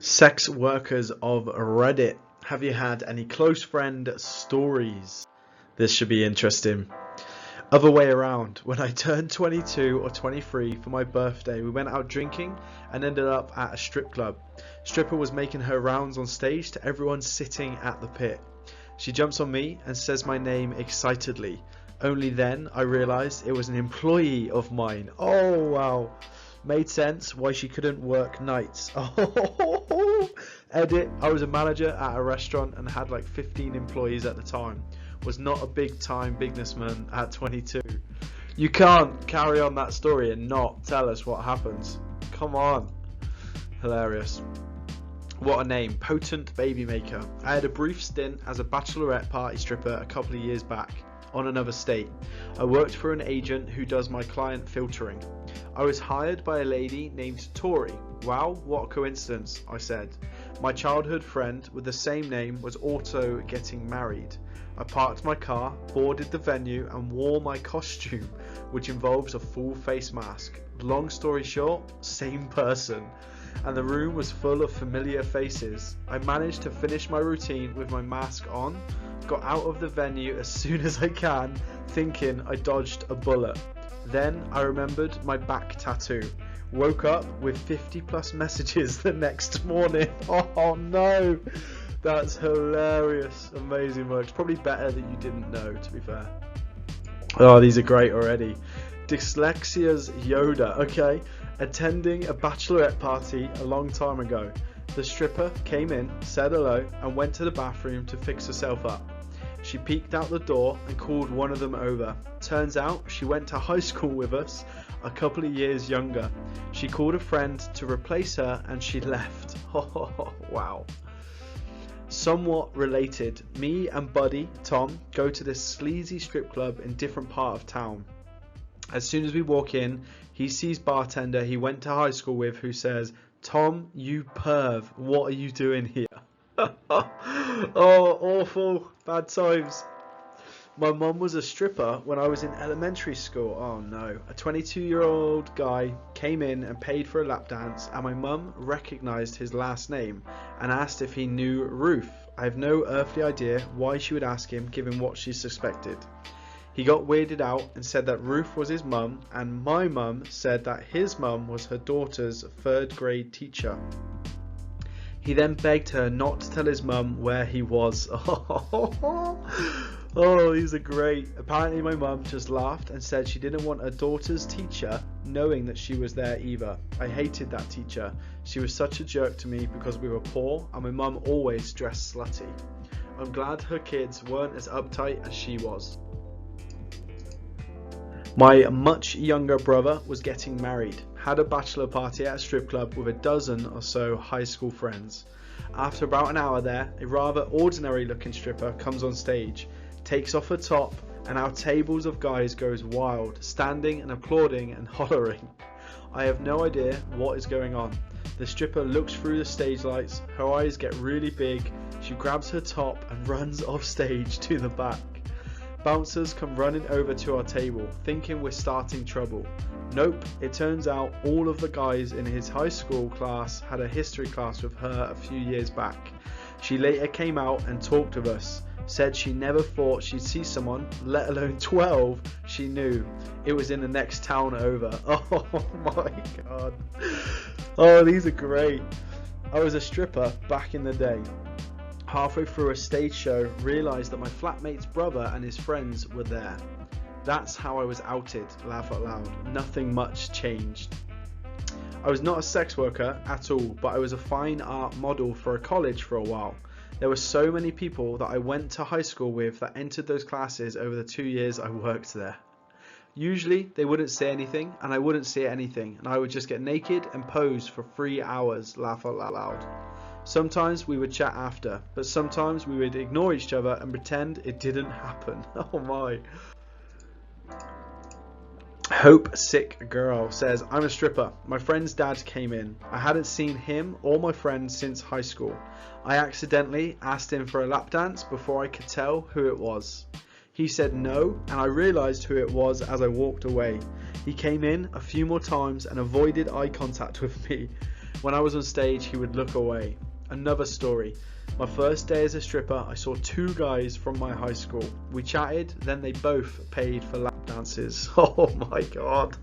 Sex workers of Reddit, have you had any close friend stories? This should be interesting. Other way around, when I turned 22 or 23 for my birthday, we went out drinking and ended up at a strip club. Stripper was making her rounds on stage to everyone sitting at the pit. She jumps on me and says my name excitedly. Only then I realised it was an employee of mine. Oh wow. Made sense why she couldn't work nights. Oh, edit. I was a manager at a restaurant and had like 15 employees at the time. Was not a big time businessman at 22. You can't carry on that story and not tell us what happens. Come on. Hilarious. What a name. Potent Baby Maker. I had a brief stint as a bachelorette party stripper a couple of years back on another state. I worked for an agent who does my client filtering. I was hired by a lady named Tori. Wow, what a coincidence, I said. My childhood friend with the same name was also getting married. I parked my car, boarded the venue and wore my costume, which involves a full face mask. Long story short, same person. And the room was full of familiar faces. I managed to finish my routine with my mask on, got out of the venue as soon as I can, thinking I dodged a bullet. Then I remembered my back tattoo. Woke up with 50 plus messages the next morning. Oh no, that's hilarious. Amazing work. It's probably better that you didn't know, to be fair. Oh, these are great already. Dyslexia's Yoda. Okay, attending a bachelorette party a long time ago. The stripper came in, said hello, and went to the bathroom to fix herself up. She peeked out the door and called one of them over. Turns out she went to high school with us, a couple of years younger. She called a friend to replace her and she left. Oh, wow. Somewhat related, me and buddy Tom go to this sleazy strip club in different part of town. As soon as we walk in, he sees bartender he went to high school with who says, "Tom, you perv, what are you doing here?" Oh, awful. Bad times. My mum was a stripper when I was in elementary school. Oh no. A 22-year-old guy came in and paid for a lap dance, and my mum recognised his last name and asked if he knew Ruth. I have no earthly idea why she would ask him, given what she suspected. He got weirded out and said that Ruth was his mum, and my mum said that his mum was her daughter's 3rd grade teacher. He then begged her not to tell his mum where he was. Oh, these are great. Apparently my mum just laughed and said she didn't want her daughter's teacher knowing that she was there either. I hated that teacher. She was such a jerk to me because we were poor and my mum always dressed slutty. I'm glad her kids weren't as uptight as she was. My much younger brother was getting married, had a bachelor party at a strip club with a dozen or so high school friends. After about an hour there, a rather ordinary looking stripper comes on stage, takes off her top, and our tables of guys goes wild, standing and applauding and hollering. I have no idea what is going on. The stripper looks through the stage lights, her eyes get really big, she grabs her top and runs off stage to the back. Bouncers come running over to our table, thinking we're starting trouble. Nope, it turns out all of the guys in his high school class had a history class with her a few years back. She later came out and talked with us, said she never thought she'd see someone, let alone 12, she knew. It was in the next town over. Oh my god. Oh, these are great. I was a stripper back in the day. Halfway through a stage show, realised that my flatmate's brother and his friends were there. That's how I was outed, laugh out loud. Nothing much changed. I was not a sex worker at all, but I was a fine art model for a college for a while. There were so many people that I went to high school with that entered those classes over the 2 years I worked there. Usually they wouldn't say anything and I wouldn't say anything, and I would just get naked and pose for 3 hours, laugh out loud. Sometimes we would chat after, but sometimes we would ignore each other and pretend it didn't happen. Oh my. Hope Sick Girl says, I'm a stripper. My friend's dad came in. I hadn't seen him or my friend since high school. I accidentally asked him for a lap dance before I could tell who it was. He said no, and I realised who it was as I walked away. He came in a few more times and avoided eye contact with me. When I was on stage, he would look away. Another story. My first day as a stripper, I saw two guys from my high school. We chatted, then they both paid for lap dances. Oh my god.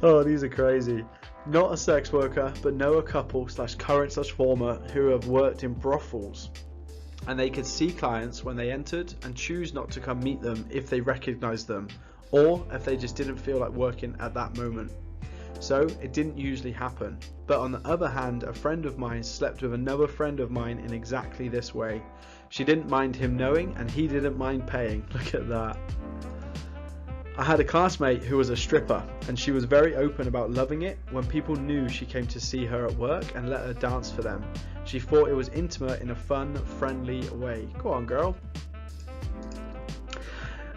Oh, these are crazy. Not a sex worker, but know a couple / current / former who have worked in brothels. And they could see clients when they entered and choose not to come meet them if they recognised them, or if they just didn't feel like working at that moment. So it didn't usually happen. But on the other hand, a friend of mine slept with another friend of mine in exactly this way. She didn't mind him knowing and he didn't mind paying. Look at that. I had a classmate who was a stripper, and she was very open about loving it when people knew she came to see her at work and let her dance for them. She thought it was intimate in a fun, friendly way. Go on, girl.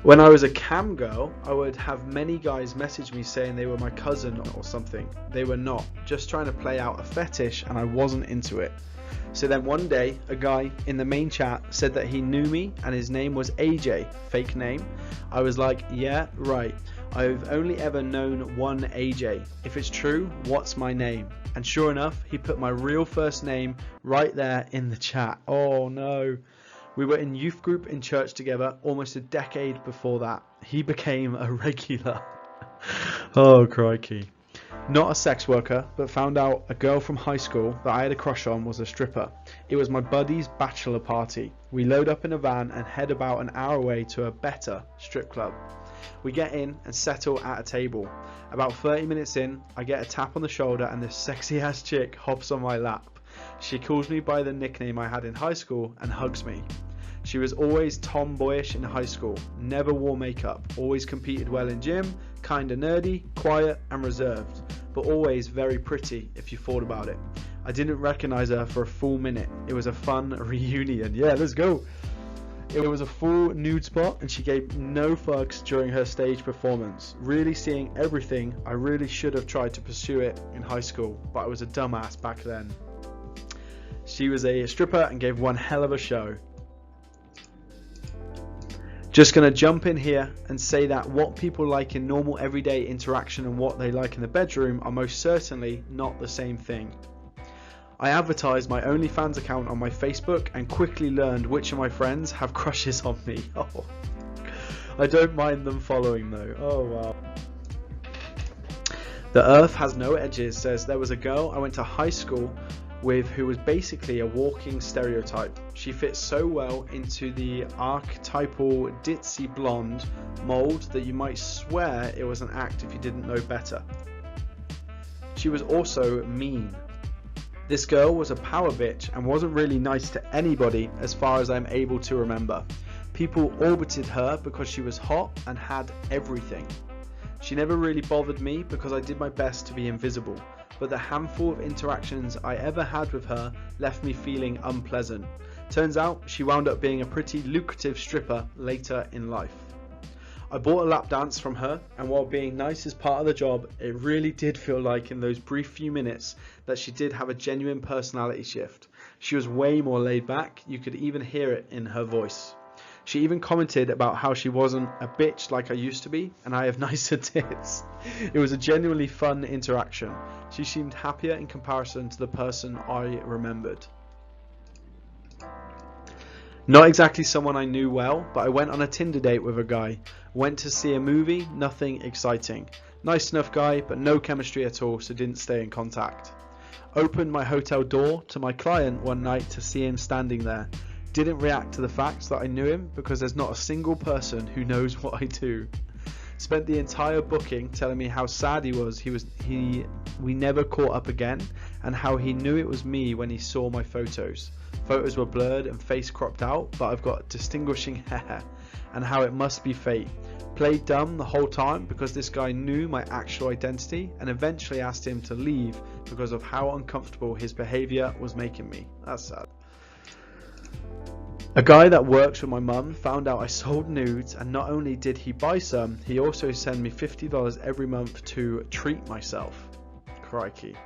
When I was a cam girl, I would have many guys message me saying they were my cousin or something. They were not, just trying to play out a fetish, and I wasn't into it. So then one day, a guy in the main chat said that he knew me and his name was AJ, fake name. I was like, yeah, right. I've only ever known one AJ. If it's true, what's my name? And sure enough, he put my real first name right there in the chat. Oh no. We were in youth group in church together almost a decade before that. He became a regular. Oh crikey. Not a sex worker, but found out a girl from high school that I had a crush on was a stripper. It was my buddy's bachelor party. We load up in a van and head about an hour away to a better strip club. We get in and settle at a table. About 30 minutes in, I get a tap on the shoulder and this sexy ass chick hops on my lap. She calls me by the nickname I had in high school and hugs me. She was always tomboyish in high school, never wore makeup, always competed well in gym, kinda nerdy, quiet and reserved, but always very pretty if you thought about it. I didn't recognise her for a full minute. It was a fun reunion. Yeah, let's go. It was a full nude spot and she gave no fucks during her stage performance. Really seeing everything. I really should have tried to pursue it in high school, but I was a dumbass back then. She was a stripper and gave one hell of a show. Just going to jump in here and say that what people like in normal everyday interaction and what they like in the bedroom are most certainly not the same thing. I advertised my OnlyFans account on my Facebook and quickly learned which of my friends have crushes on me. Oh, I don't mind them following though. Oh wow. The earth has no edges says there was a girl I went to high school with who was basically a walking stereotype. She fits so well into the archetypal ditzy blonde mold that you might swear it was an act if you didn't know better. She was also mean. This girl was a power bitch and wasn't really nice to anybody as far as I'm able to remember. People orbited her because she was hot and had everything. She never really bothered me because I did my best to be invisible, but the handful of interactions I ever had with her left me feeling unpleasant. Turns out she wound up being a pretty lucrative stripper later in life. I bought a lap dance from her, and while being nice is part of the job, it really did feel like in those brief few minutes that she did have a genuine personality shift. She was way more laid back, you could even hear it in her voice. She even commented about how she wasn't a bitch like I used to be, and I have nicer tits. It was a genuinely fun interaction. She seemed happier in comparison to the person I remembered. Not exactly someone I knew well, but I went on a Tinder date with a guy. Went to see a movie, nothing exciting. Nice enough guy, but no chemistry at all, so didn't stay in contact. Opened my hotel door to my client one night to see him standing there. Didn't react to the fact that I knew him because there's not a single person who knows what I do. Spent the entire booking telling me how sad he was. We never caught up again, and how he knew it was me when he saw my photos. Photos were blurred and face cropped out, but I've got distinguishing hair, and how it must be fate. Played dumb the whole time because this guy knew my actual identity, and eventually asked him to leave because of how uncomfortable his behaviour was making me. That's sad. A guy that works with my mum found out I sold nudes, and not only did he buy some, he also sent me $50 every month to treat myself. Crikey.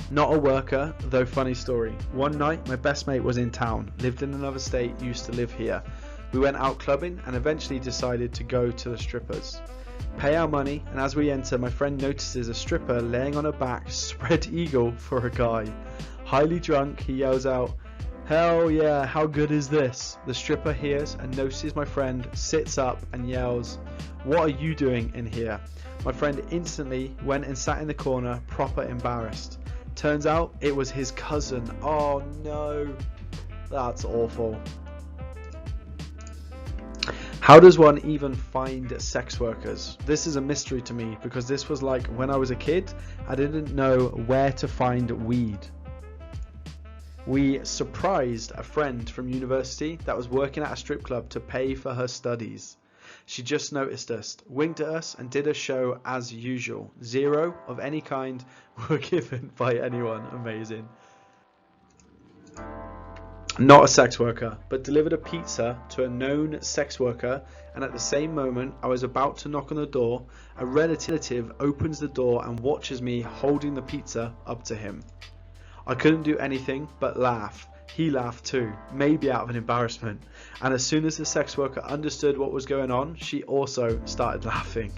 Not a worker, though funny story. One night my best mate was in town, lived in another state, used to live here. We went out clubbing and eventually decided to go to the strippers. Pay our money, and as we enter, my friend notices a stripper laying on her back, spread eagle for a guy. Highly drunk, he yells out, "Hell yeah, how good is this?" The stripper hears and notices my friend, sits up and yells, "What are you doing in here?" My friend instantly went and sat in the corner, proper embarrassed. Turns out it was his cousin. Oh no, that's awful. How does one even find sex workers? This is a mystery to me because this was like when I was a kid, I didn't know where to find weed. We surprised a friend from university that was working at a strip club to pay for her studies. She just noticed us, winked at us and did a show as usual. 0 of any kind were given by anyone. Amazing. Not a sex worker, but delivered a pizza to a known sex worker, and at the same moment I was about to knock on the door, a relative opens the door and watches me holding the pizza up to him. I couldn't do anything but laugh. He laughed too, maybe out of an embarrassment, and as soon as the sex worker understood what was going on, she also started laughing.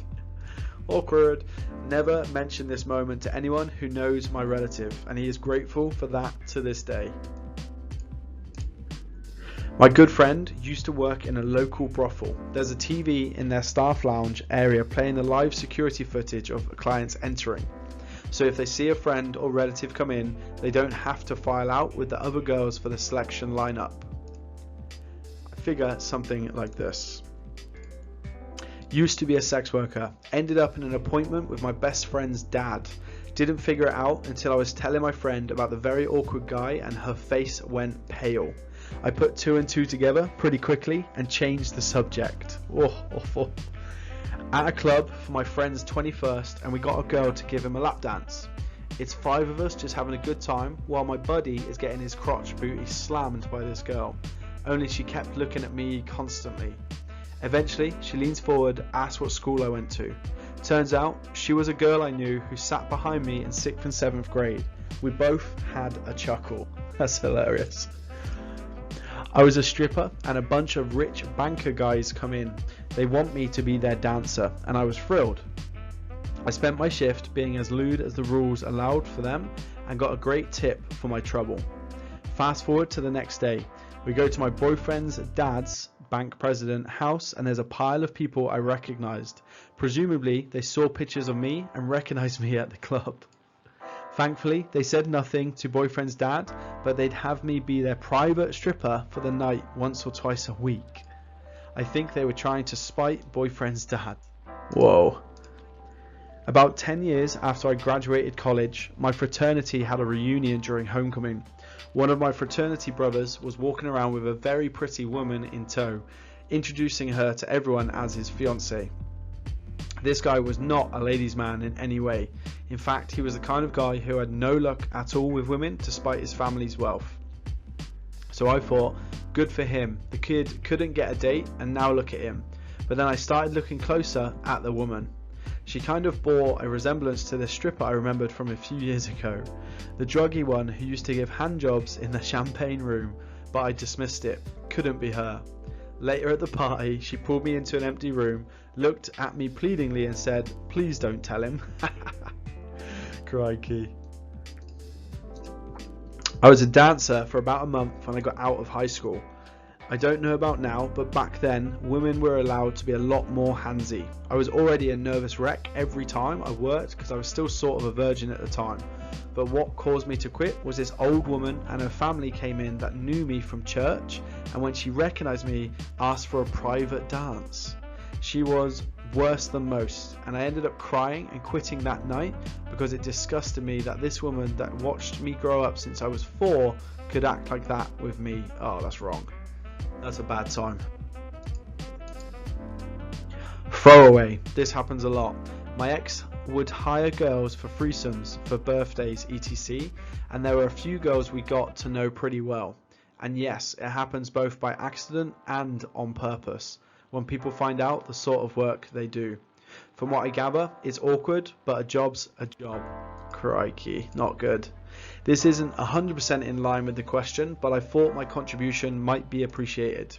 Awkward. Never mention this moment to anyone who knows my relative, and he is grateful for that to this day. My good friend used to work in a local brothel. There's a TV in their staff lounge area playing the live security footage of clients entering. So if they see a friend or relative come in, they don't have to file out with the other girls for the selection lineup. I figure something like this. Used to be a sex worker, ended up in an appointment with my best friend's dad. Didn't figure it out until I was telling my friend about the very awkward guy and her face went pale. I put 2 and 2 together pretty quickly and changed the subject. Oh, awful. At a club for my friend's 21st, and we got a girl to give him a lap dance. It's 5 of us just having a good time while my buddy is getting his crotch booty slammed by this girl. Only she kept looking at me constantly. Eventually she leans forward, asks what school I went to. Turns out she was a girl I knew who sat behind me in 6th and 7th grade. We both had a chuckle. That's hilarious. I was a stripper and a bunch of rich banker guys come in. They want me to be their dancer and I was thrilled. I spent my shift being as lewd as the rules allowed for them and got a great tip for my trouble. Fast forward to the next day. We go to my boyfriend's dad's bank president house and there's a pile of people I recognized. Presumably they saw pictures of me and recognized me at the club. Thankfully, they said nothing to boyfriend's dad, but they'd have me be their private stripper for the night once or twice a week. I think they were trying to spite boyfriend's dad. Whoa. About 10 years after I graduated college, my fraternity had a reunion during homecoming. One of my fraternity brothers was walking around with a very pretty woman in tow, introducing her to everyone as his fiancée. This guy was not a ladies' man in any way. In fact, he was the kind of guy who had no luck at all with women despite his family's wealth. So I thought, good for him, the kid couldn't get a date and now look at him. But then I started looking closer at the woman. She kind of bore a resemblance to the stripper I remembered from a few years ago. The druggy one who used to give handjobs in the champagne room, but I dismissed it. Couldn't be her. Later at the party, she pulled me into an empty room, looked at me pleadingly and said, "Please don't tell him." Crikey. I was a dancer for about a month when I got out of high school. I don't know about now, but back then, women were allowed to be a lot more handsy. I was already a nervous wreck every time I worked because I was still sort of a virgin at the time. But what caused me to quit was this old woman and her family came in that knew me from church, and when she recognized me, asked for a private dance. She was worse than most, and I ended up crying and quitting that night because it disgusted me that this woman that watched me grow up since I was 4 could act like that with me. Oh, that's wrong. That's a bad time. Throwaway. This happens a lot. My ex would hire girls for threesomes for birthdays etc, and there were a few girls we got to know pretty well. And yes, it happens both by accident and on purpose when people find out the sort of work they do. From what I gather, it's awkward, but a job's a job. Crikey, not good. This isn't 100% in line with the question, but I thought my contribution might be appreciated.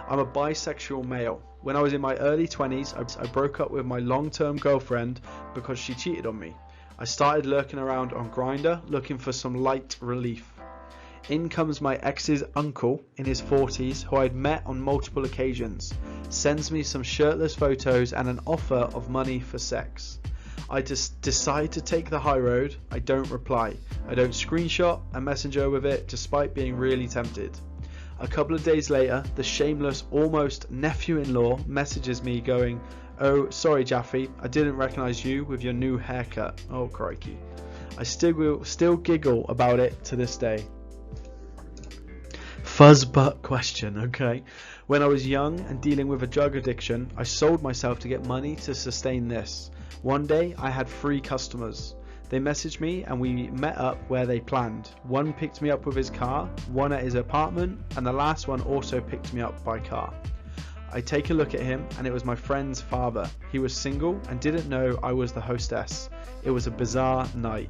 I'm a bisexual male. When I was in my early 20s, I broke up with my long-term girlfriend because she cheated on me. I started lurking around on Grindr looking for some light relief. In comes my ex's uncle in his 40s, who I'd met on multiple occasions, sends me some shirtless photos and an offer of money for sex. I just decide to take the high road. I don't reply. I don't screenshot and messenger with it despite being really tempted. A couple of days later, the shameless almost nephew-in-law messages me going, "Oh, sorry Jaffe, I didn't recognise you with your new haircut." Oh crikey. I still giggle about it to this day. Fuzz butt question, okay. When I was young and dealing with a drug addiction, I sold myself to get money to sustain this. One day I had 3 customers. They messaged me and we met up where they planned. One picked me up with his car, one at his apartment, and the last one also picked me up by car. I take a look at him and it was my friend's father. He was single and didn't know I was the hostess. It was a bizarre night.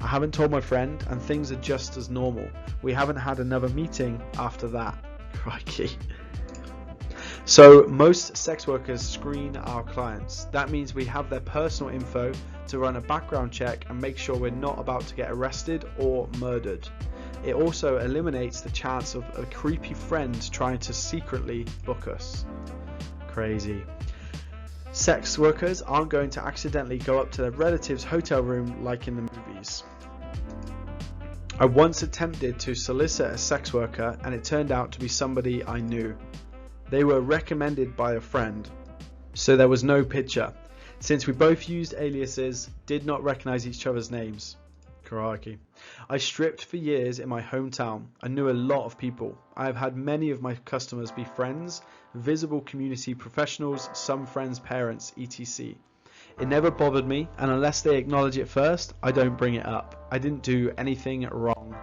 I haven't told my friend and things are just as normal. We haven't had another meeting after that. Crikey. So most sex workers screen our clients. That means we have their personal info to run a background check and make sure we're not about to get arrested or murdered. It also eliminates the chance of a creepy friend trying to secretly book us. Crazy. Sex workers aren't going to accidentally go up to their relative's hotel room like in the movies. I once attempted to solicit a sex worker and it turned out to be somebody I knew. They were recommended by a friend, so there was no picture. Since we both used aliases, did not recognize each other's names. Crikey. I stripped for years in my hometown. I knew a lot of people. I have had many of my customers be friends, visible community professionals, some friends' parents, etc. It never bothered me, and unless they acknowledge it first, I don't bring it up. I didn't do anything wrong.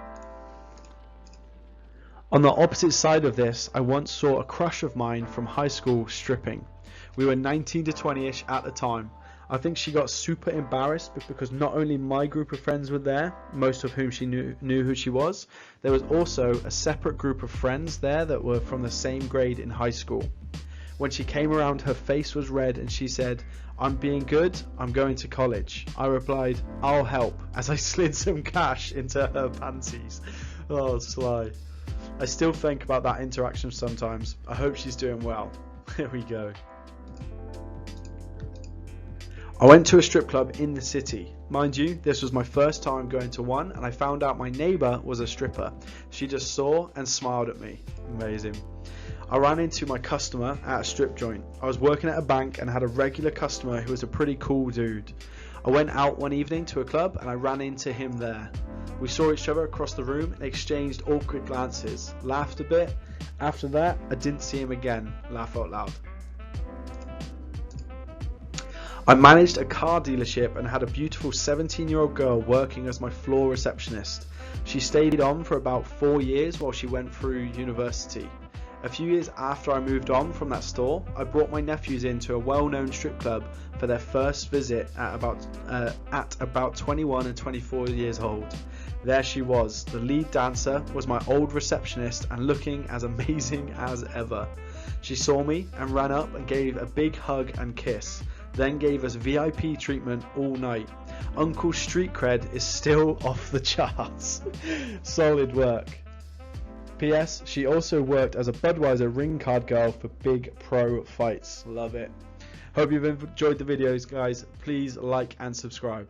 On the opposite side of this, I once saw a crush of mine from high school stripping. We were 19 to 20ish at the time. I think she got super embarrassed because not only my group of friends were there, most of whom she knew who she was, there was also a separate group of friends there that were from the same grade in high school. When she came around, her face was red and she said, "I'm being good, I'm going to college." I replied, "I'll help," as I slid some cash into her panties. Oh, sly. I still think about that interaction sometimes. I hope she's doing well. Here we go. I went to a strip club in the city. Mind you, this was my first time going to one and I found out my neighbour was a stripper. She just saw and smiled at me. Amazing. I ran into my customer at a strip joint. I was working at a bank and had a regular customer who was a pretty cool dude. I went out one evening to a club and I ran into him there. We saw each other across the room and exchanged awkward glances, laughed a bit. After that, I didn't see him again. Laugh out loud. I managed a car dealership and had a beautiful 17-year-old girl working as my floor receptionist. She stayed on for about 4 years while she went through university. A few years after I moved on from that store, I brought my nephews into a well-known strip club for their first visit at about 21 and 24 years old. There she was. The lead dancer was my old receptionist and looking as amazing as ever. She saw me and ran up and gave a big hug and kiss, then gave us VIP treatment all night. Uncle's street cred is still off the charts. Solid work. P.S. She also worked as a Budweiser ring card girl for big pro fights. Love it. Hope you've enjoyed the videos, guys. Please like and subscribe.